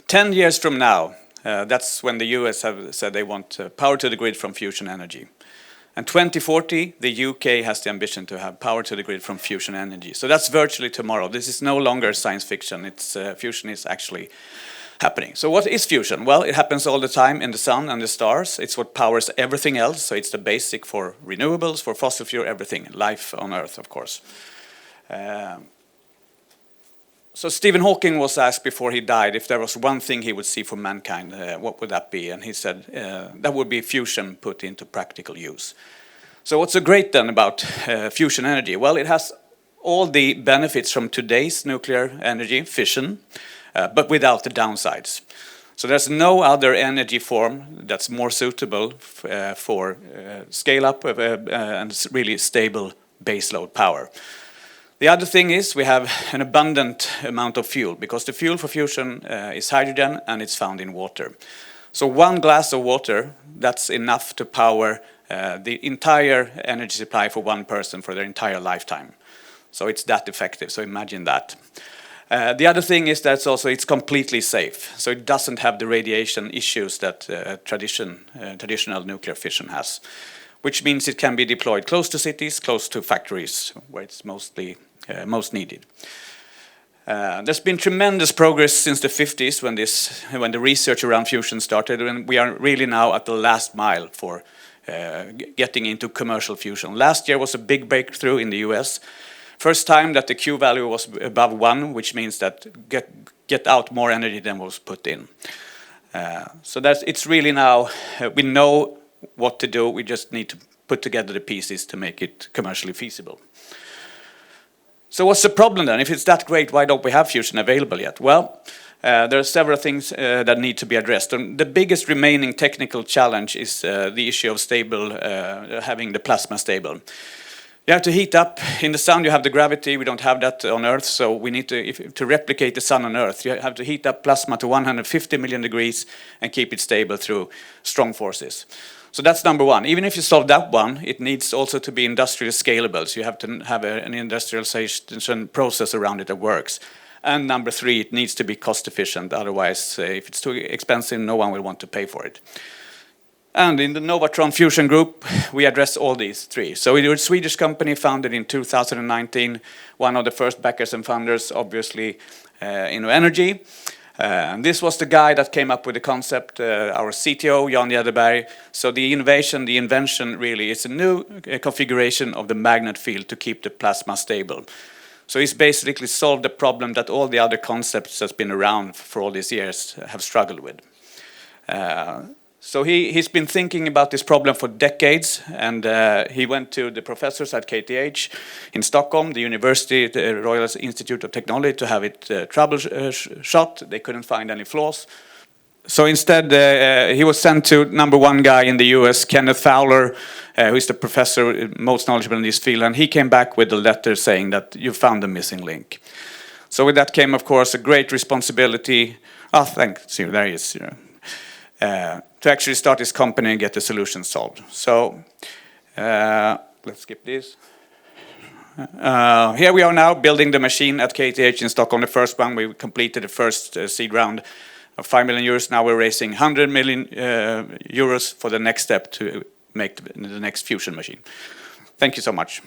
10 years from now, that's when the US have said they want power to the grid from fusion energy. And 2040, the UK has the ambition to have power to the grid from fusion energy. So that's virtually tomorrow. This is no longer science fiction. It's fusion is actually happening. So what is fusion? Well, it happens all the time in the sun and the stars. It's what powers everything else. So it's the basic for renewables, for fossil fuel, everything. Life on Earth, of course. So Stephen Hawking was asked before he died if there was one thing he would see for mankind, what would that be? And he said that would be fusion put into practical use. So what's so great then about fusion energy? Well, it has all the benefits from today's nuclear energy, fission, but without the downsides. So there's no other energy form that's more suitable for scale-up and really stable baseload power. The other thing is we have an abundant amount of fuel, because the fuel for fusion is hydrogen and it's found in water. So one glass of water, that's enough to power the entire energy supply for one person for their entire lifetime. So it's that effective, so imagine that. The other thing is that it's completely safe, so it doesn't have the radiation issues that traditional nuclear fission has, which means it can be deployed close to cities, close to factories, where it's most needed. There's been tremendous progress since the 50s when the research around fusion started, and we are really now at the last mile for getting into commercial fusion. Last year was a big breakthrough in the US. First time that the Q value was above 1, which means that get out more energy than was put in. So it's really now, we know what to do, we just need to put together the pieces to make it commercially feasible. So what's the problem then? If it's that great, why don't we have fusion available yet? Well, there are several things that need to be addressed. And the biggest remaining technical challenge is the issue of having the plasma stable. You have to heat up. In the sun you have the gravity, we don't have that on Earth, so we need to replicate the sun on Earth, you have to heat up plasma to 150 million degrees and keep it stable through strong forces. So that's number one. Even if you solve that one, it needs also to be industrially scalable, so you have to have an industrialization process around it that works. And number three, it needs to be cost efficient, otherwise if it's too expensive, no one will want to pay for it. And in the Novatron Fusion Group, we address all these three. So we're a Swedish company founded in 2019, one of the first backers and founders, obviously, Energy. And this was the guy that came up with the concept, our CTO, Jan Jäderberg. So the invention really is a new configuration of the magnet field to keep the plasma stable. So he's basically solved the problem that all the other concepts that's been around for all these years have struggled with. So he's been thinking about this problem for decades, and he went to the professors at KTH in Stockholm, the university, the Royal Institute of Technology, to have it troubleshot. They couldn't find any flaws. So instead, he was sent to number one guy in the US, Kenneth Fowler, who is the professor most knowledgeable in this field, and he came back with a letter saying that you found the missing link. So with that came, of course, a great responsibility. Oh, thanks, there he is. To actually start this company and get the solution solved. So let's skip this. Here we are now building the machine at KTH in Stockholm, the first one. We completed the first seed round of 5 million euros. Now we're raising 100 million euros for the next step to make the next fusion machine. Thank you so much.